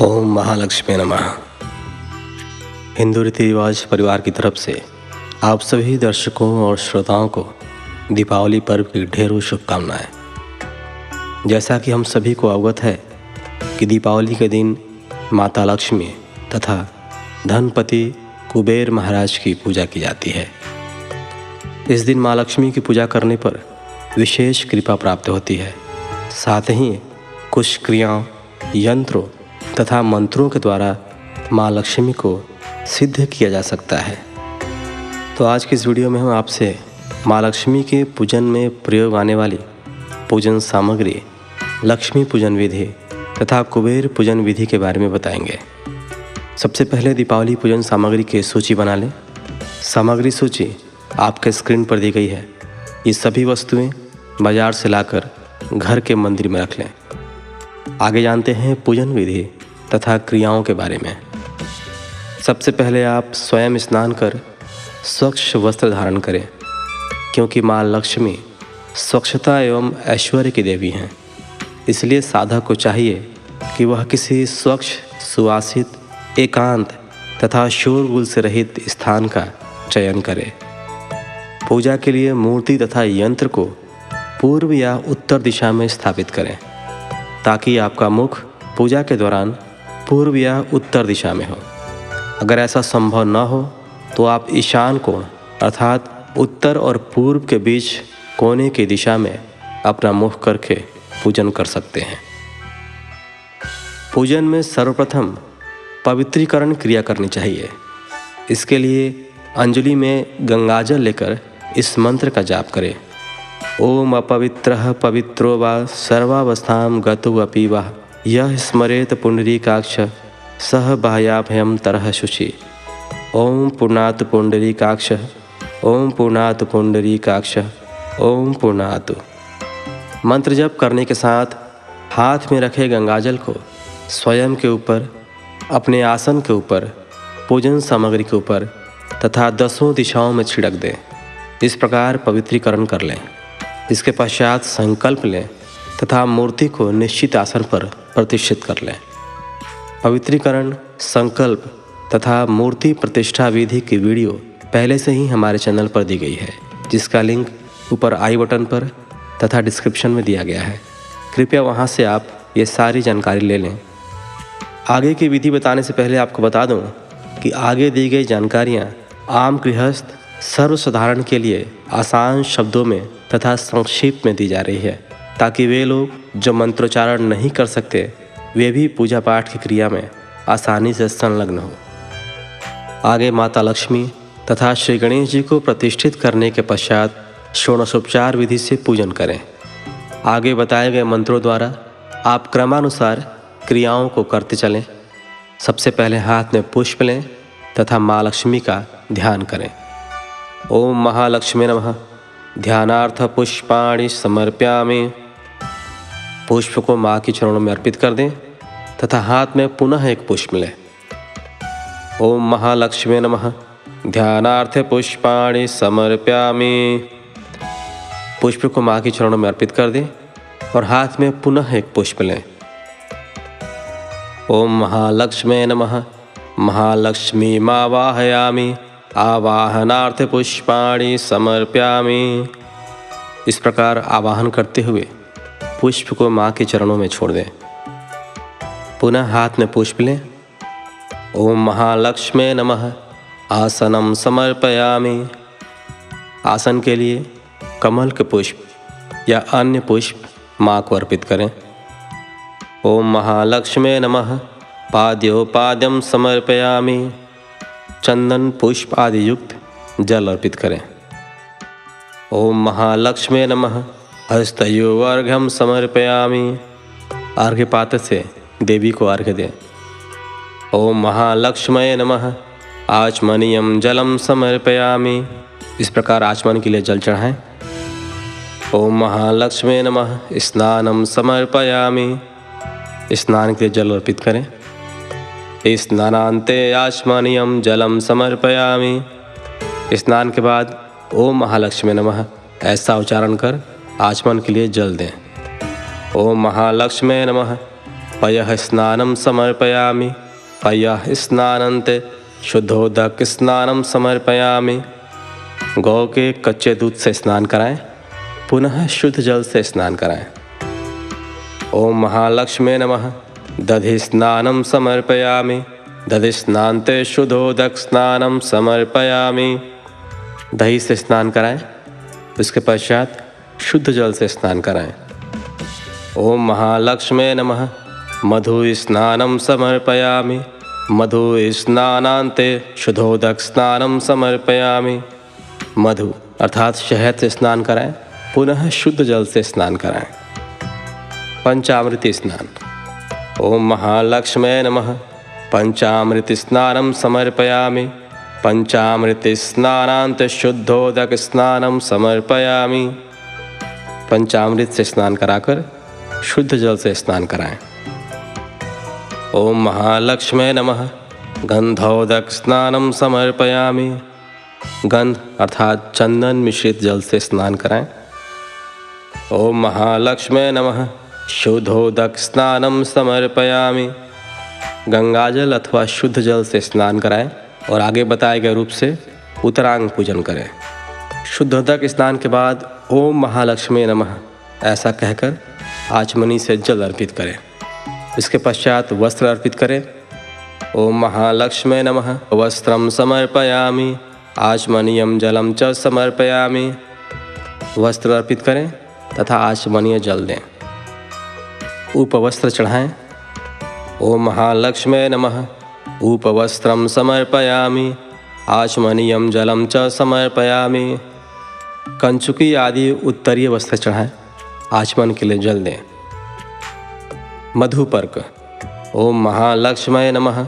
ओम महालक्ष्मी नमः। हिंदू रीति रिवाज परिवार की तरफ से आप सभी दर्शकों और श्रोताओं को दीपावली पर्व की ढेरों शुभकामनाएं। जैसा कि हम सभी को अवगत है कि दीपावली के दिन माता लक्ष्मी तथा धनपति कुबेर महाराज की पूजा की जाती है। इस दिन माँ लक्ष्मी की पूजा करने पर विशेष कृपा प्राप्त होती है। साथ ही कुछ क्रियाओं, यंत्रों तथा मंत्रों के द्वारा माँ लक्ष्मी को सिद्ध किया जा सकता है। तो आज की इस वीडियो में हम आपसे माँ लक्ष्मी के पूजन में प्रयोग आने वाली पूजन सामग्री, लक्ष्मी पूजन विधि तथा कुबेर पूजन विधि के बारे में बताएंगे। सबसे पहले दीपावली पूजन सामग्री की सूची बना लें। सामग्री सूची आपके स्क्रीन पर दी गई है। ये सभी वस्तुएं बाजार से लाकर घर के मंदिर में रख लें। आगे जानते हैं पूजन विधि तथा क्रियाओं के बारे में। सबसे पहले आप स्वयं स्नान कर स्वच्छ वस्त्र धारण करें, क्योंकि माँ लक्ष्मी स्वच्छता एवं ऐश्वर्य की देवी हैं। इसलिए साधक को चाहिए कि वह किसी स्वच्छ, सुवासित, एकांत तथा शोरगुल से रहित स्थान का चयन करे। पूजा के लिए मूर्ति तथा यंत्र को पूर्व या उत्तर दिशा में स्थापित करें, ताकि आपका मुख पूजा के दौरान पूर्व या उत्तर दिशा में हो। अगर ऐसा संभव न हो तो आप ईशान कोण अर्थात उत्तर और पूर्व के बीच कोने की दिशा में अपना मुख करके पूजन कर सकते हैं। पूजन में सर्वप्रथम पवित्रीकरण क्रिया करनी चाहिए। इसके लिए अंजलि में गंगाजल लेकर इस मंत्र का जाप करें। ओम अपवित्रः पवित्रो वा सर्वावस्थां गतो अपि वा यः स्मरेत पुंडरीकाक्ष सह बाह्याभयं तरह शुचि। ओम पूर्णातु पुंडरीकाक्ष, ओम पूर्णातु पुंडरीकाक्ष, ओम पूर्णातु। मंत्र जप करने के साथ हाथ में रखे गंगाजल को स्वयं के ऊपर, अपने आसन के ऊपर, पूजन सामग्री के ऊपर तथा दसों दिशाओं में छिड़क दें। इस प्रकार पवित्रीकरण कर लें। इसके पश्चात संकल्प लें तथा मूर्ति को निश्चित आसन पर प्रतिष्ठित कर लें। पवित्रीकरण, संकल्प तथा मूर्ति प्रतिष्ठा विधि की वीडियो पहले से ही हमारे चैनल पर दी गई है, जिसका लिंक ऊपर आई बटन पर तथा डिस्क्रिप्शन में दिया गया है। कृपया वहां से आप ये सारी जानकारी ले लें। आगे की विधि बताने से पहले आपको बता दूं कि आगे दी गई जानकारियां आम गृहस्थ सर्वसाधारण के लिए आसान शब्दों में तथा संक्षिप्त में दी जा रही है, ताकि वे लोग जो मंत्रोच्चारण नहीं कर सकते वे भी पूजा पाठ की क्रिया में आसानी से संलग्न हो। आगे माता लक्ष्मी तथा श्री गणेश जी को प्रतिष्ठित करने के पश्चात षोडशोपचार विधि से पूजन करें। आगे बताए गए मंत्रों द्वारा आप क्रमानुसार क्रियाओं को करते चलें। सबसे पहले हाथ में पुष्प लें तथा माँ लक्ष्मी का ध्यान करें। ओम महालक्ष्मी नमः। ध्यानार्थ पुष्पाणि समर्पयामि। पुष्प को माँ के चरणों में अर्पित कर दें तथा हाथ में पुनः एक पुष्प लें। ओम महालक्ष्मी नमः। ध्यानार्थ पुष्पाणि समर्पयामि। पुष्प को माँ के चरणों में अर्पित कर दें और हाथ में पुनः एक पुष्प लें। ओम महालक्ष्मी नमः। महालक्ष्मी मावाहयामि। आवाहनार्थ पुष्पाणि समर्पयामि। इस प्रकार आवाहन करते हुए पुष्प को माँ के चरणों में छोड़ दें। पुनः हाथ में पुष्प लें। ओम महालक्ष्मी नमः। आसनं समर्पयामि। आसन के लिए कमल के पुष्प या अन्य पुष्प माँ को अर्पित करें। ओम महालक्ष्मी नमः। पाद्योपाद्यं समर्पयामि। चंदन पुष्प आदि युक्त जल अर्पित करें। ओम महालक्ष्मी नमः। हस्तयोर्घ्यं समर्पयामि। अर्घ्य पात्र से देवी को अर्घ्य दें। ओम महालक्ष्मी नमः। आचमनीयं जलं समर्पयामि। इस प्रकार आचमन के लिए जल चढ़ाएं। ओम महालक्ष्मी नमः। स्नानं समर्पयामि। स्नान के लिए जल अर्पित करें। स्नानान्ते आचमनीयं जलं समर्पयामि। स्नान के बाद ओम महालक्ष्मी नमः ऐसा उच्चारण कर आचमन के लिए जल दें। ओम महालक्ष्मी नमः। पयः स्नानं समर्पयामि। पयः स्नानान्ते शुद्धोदक स्नानं समर्पयामि। गौ के कच्चे दूध से स्नान कराएं, पुनः शुद्ध जल से स्नान कराएं। ओम महालक्ष्मी नमः। दधि स्नानं समर्पयामि। दधि स्नान्ते शुद्धोदक स्नानं समर्पयामि। दही से स्नान कराएं, उसके पश्चात शुद्ध जल से स्नान कराएं। ओम महालक्ष्मी नमः। मधु स्नानं समर्पयामि। मधु स्नानान्ते शुद्धोदक स्नानं समर्पयामि। मधु अर्थात शहद से स्नान कराएं, पुनः शुद्ध जल से स्नान कराएं। पंचामृत स्नान। ओम महालक्ष्मी नमः। पंचामृत स्नानं समर्पयामि। पंचामृत स्नानान्त शुद्धोदक स्नानं समर्पयामि। पंचामृत से स्नान कराकर शुद्ध जल से स्नान कराएं। ओम महालक्ष्मी नमः। गंधोदक स्नानं समर्पयामि। गंध अर्थात चंदन मिश्रित जल से स्नान कराएं। ओम महालक्ष्मी नमः। शुद्धोदक स्नानं समर्पयामि। गंगाजल अथवा शुद्ध जल से स्नान कराएं और आगे बताए गए रूप से उत्तरांग पूजन करें। शुद्धोदक स्नान के बाद ओम महालक्ष्मी नमः ऐसा कहकर आचमनी से जल अर्पित करें। इसके पश्चात वस्त्र अर्पित करें। ओम महालक्ष्मी नमः। वस्त्रं समर्पयामि। आचमनीयं जलं च समर्पयामि। वस्त्र अर्पित करें तथा आचमनीय जल दें। उपवस्त्र चढ़ाएं। ओम महालक्ष्मी नमः। उपवस्त्रं समर्पयामि। आचमनीयं जलं च समर्पयामि। कंचुकी आदि उत्तरीय वस्त्र चढ़ाएं, आचमन के लिए जल दें। मधुपर्क। ओम महालक्ष्मी नमः।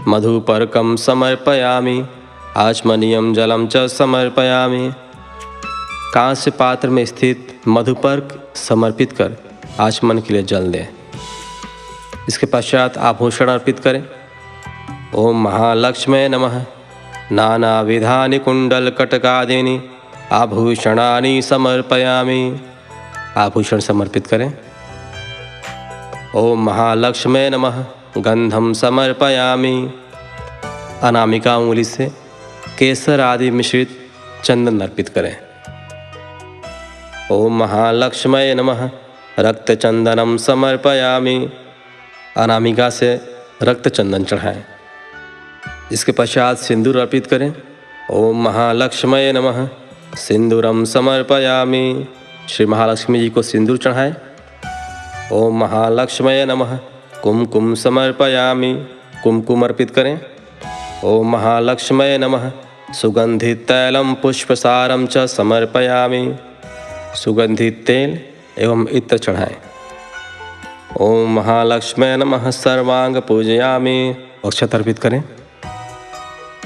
मधुपर्कं समर्पयामि। आचमनीयं जलं च समर्पयामि। कांस्य पात्र में स्थित मधुपर्क समर्पित कर आचमन के लिए जल दें। इसके पश्चात आभूषण अर्पित करें। ओम महालक्ष्मी नमः। नानाविधानि कुंडलकटकादीनि आभूषणानि समर्पयामि। आभूषण समर्पित करें। ओम महालक्ष्मी नमः। गंधं समर्पयामि। अनामिका उंगली से केसर आदि मिश्रित चंदन अर्पित करें। ओम महालक्ष्मी नमः। रक्तचंदनं समर्पयामि। अनामिका से रक्त चंदन चढ़ाएं। इसके पश्चात सिंदूर अर्पित करें। ओम महालक्ष्मी नमः। सिंदूरं समर्पयामि। श्री महालक्ष्मी जी को सिंदूर चढ़ाएं। ओम महालक्ष्मी नमः। कुमकुम समर्पयामि। कुमकुम अर्पित करें। ओम महालक्ष्मी नमः। सुगंधित तैलं पुष्पसारं च समर्पयामि। सुगंधित तेल एवं इत्र चढ़ाएं। ओम महालक्ष्मी नमः। सर्वांग पूजयामि। अक्षत अर्पित करें।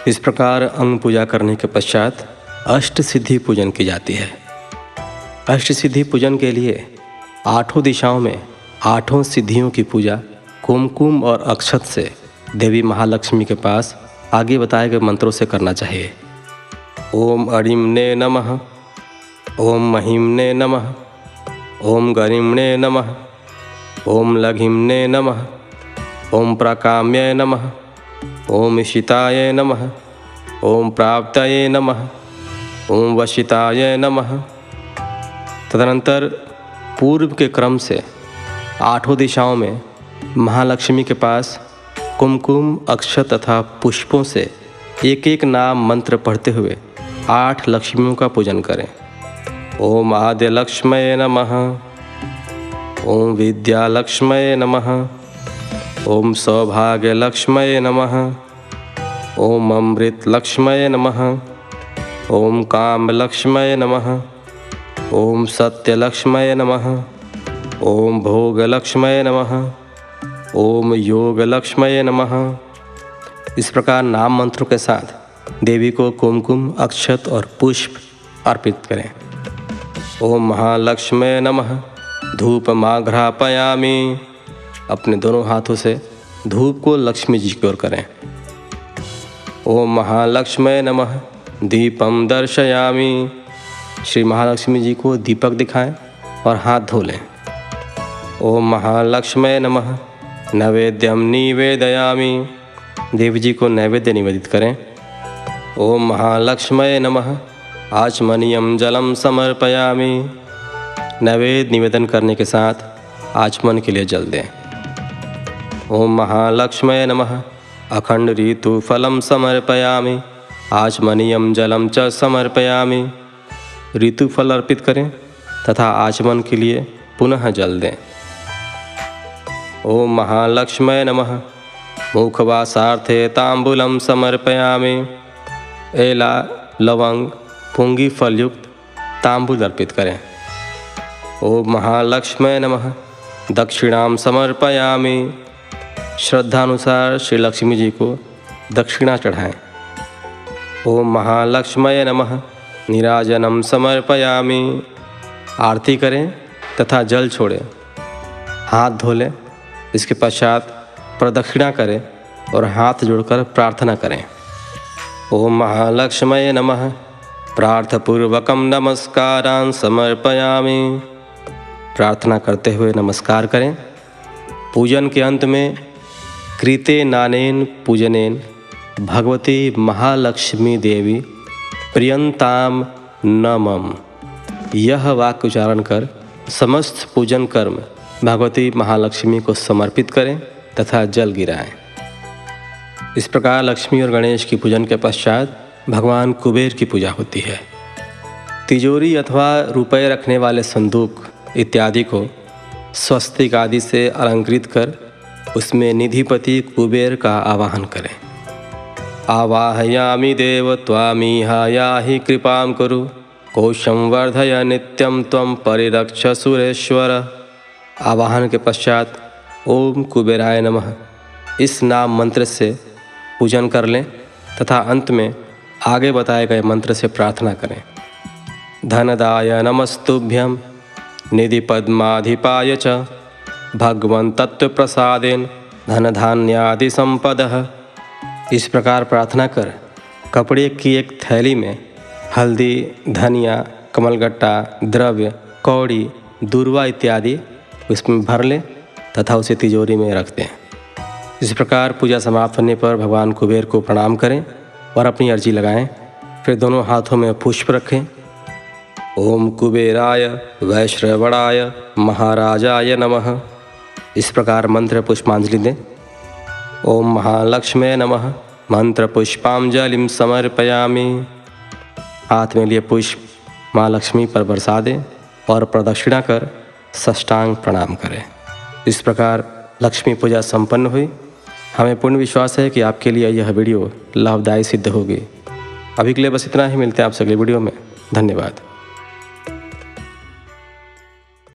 इस प्रकार अंग पूजा करने के पश्चात अष्ट सिद्धि पूजन की जाती है। अष्ट सिद्धि पूजन के लिए आठों दिशाओं में आठों सिद्धियों की पूजा कुमकुम और अक्षत से देवी महालक्ष्मी के पास आगे बताए गए मंत्रों से करना चाहिए। ओम अरिम्ने नमः। ओम महिम्ने नमः। ओम गरिम्ने नमः। ओम लघिम्ने नमः। ओम प्राकाम्ये नमः। ओम ईशिताय नमः। ओम प्राप्तये नमः। ओम वशिताय नमः। तदनंतर पूर्व के क्रम से आठों दिशाओं में महालक्ष्मी के पास कुमकुम अक्षत तथा पुष्पों से एक एक नाम मंत्र पढ़ते हुए 8 लक्ष्मियों का पूजन करें। ओम आद्यलक्ष्मये नमः। ओम विद्यालक्ष्मये नमः। ओम सौभाग्यलक्ष्मये नमः। ओम अमृतलक्ष्मये नमः। ओम कामलक्ष्मये नमः। ओम सत्यलक्ष्मये नमः। ओम भोगलक्ष्मये नमः। ओम योगलक्ष्मये नमः। इस प्रकार नाम मंत्रों के साथ देवी को कुमकुम अक्षत और पुष्प अर्पित करें। ओम महालक्ष्मी नमः। धूपमाघ्रापयामि। अपने दोनों हाथों से धूप को लक्ष्मी जी की ओर करें। ओम महालक्ष्मी नमः। दीपम दर्शयामि। श्री महालक्ष्मी जी को दीपक दिखाएं और हाथ धो लें। ओम महालक्ष्मी नमः। नैवेद्यम निवेदयामि। देवी जी को नैवेद्य निवेदित करें। ओम महालक्ष्मये नमः। आचमनीयम जलम समर्पयामि। नैवेद्य निवेदन करने के साथ आचमन के लिए जल दें। ओम महालक्ष्मये नमः। अखंड ऋतु फलम समर्पयामि। आचमनीयम जलम च समर्पयामि। ऋतु फल अर्पित करें तथा आचमन के लिए पुनः जल दें। ओम महालक्ष्मये नमः। मुखवासार्थे तांबूलम समर्पयामि। एला, लवंग, पुंगी फल युक्त तांबूल अर्पित करें। ओम महालक्ष्मये नमः। दक्षिणाम समर्पयामि। श्रद्धानुसार श्री लक्ष्मी जी को दक्षिणा चढ़ाएं। ओम महालक्ष्मये नमः। नीराजनम समर्पयामि। आरती करें तथा जल छोड़ें, हाथ धो लें। इसके पश्चात प्रदक्षिणा करें और हाथ जोड़कर प्रार्थना करें। ओम महालक्ष्मये नमः। प्रार्थपूर्वकम नमस्कारान् समर्पयामि। प्रार्थना करते हुए नमस्कार करें। पूजन के अंत में कृते नानेन पूजनेन भगवती महालक्ष्मी देवी प्रियंताम नमः। यह वाक्य उच्चारण कर समस्त पूजन कर्म भगवती महालक्ष्मी को समर्पित करें तथा जल गिराएं। इस प्रकार लक्ष्मी और गणेश की पूजन के पश्चात भगवान कुबेर की पूजा होती है। तिजोरी अथवा रुपए रखने वाले संदूक इत्यादि को स्वस्तिक आदि से अलंकृत कर उसमें निधिपति कुबेर का आवाहन करें। आवाहयामि देव त्वामीहायाहि कृपां कुरु। कोशं वर्धय नित्यं त्वं परिरक्ष सुरेश्वर। आवाहन के पश्चात ओम कुबेराय नमः इस नाम मंत्र से पूजन कर लें तथा अंत में आगे बताए गए मंत्र से प्रार्थना करें। धनदाय नमस्तुभ्यं निधि पद्माधिपाय च भगवन् तत्प्रसादेन धनधान्यादि संपदः। इस प्रकार प्रार्थना कर कपड़े की एक थैली में हल्दी, धनिया, कमलगट्टा, द्रव्य, कौड़ी, दूर्वा इत्यादि उसमें भर लें तथा उसे तिजोरी में रख दें। इस प्रकार पूजा समाप्त होने पर भगवान कुबेर को प्रणाम करें और अपनी अर्जी लगाएं। फिर दोनों हाथों में पुष्प रखें। ओम कुबेराय वैश्रवणाय महाराजाय नमः। इस प्रकार मंत्र पुष्पांजलि दें। ओम महालक्ष्मये नमः। मंत्र पुष्पांजलिं समर्पयामि। हाथ में लिए पुष्प माँ लक्ष्मी पर बरसा दें और प्रदक्षिणा कर साष्टांग प्रणाम करें। इस प्रकार लक्ष्मी पूजा संपन्न हुई। हमें पूर्ण विश्वास है कि आपके लिए यह वीडियो लाभदायी सिद्ध होगी। अभी के लिए बस इतना ही। मिलते हैं आपसे अगले वीडियो में। धन्यवाद।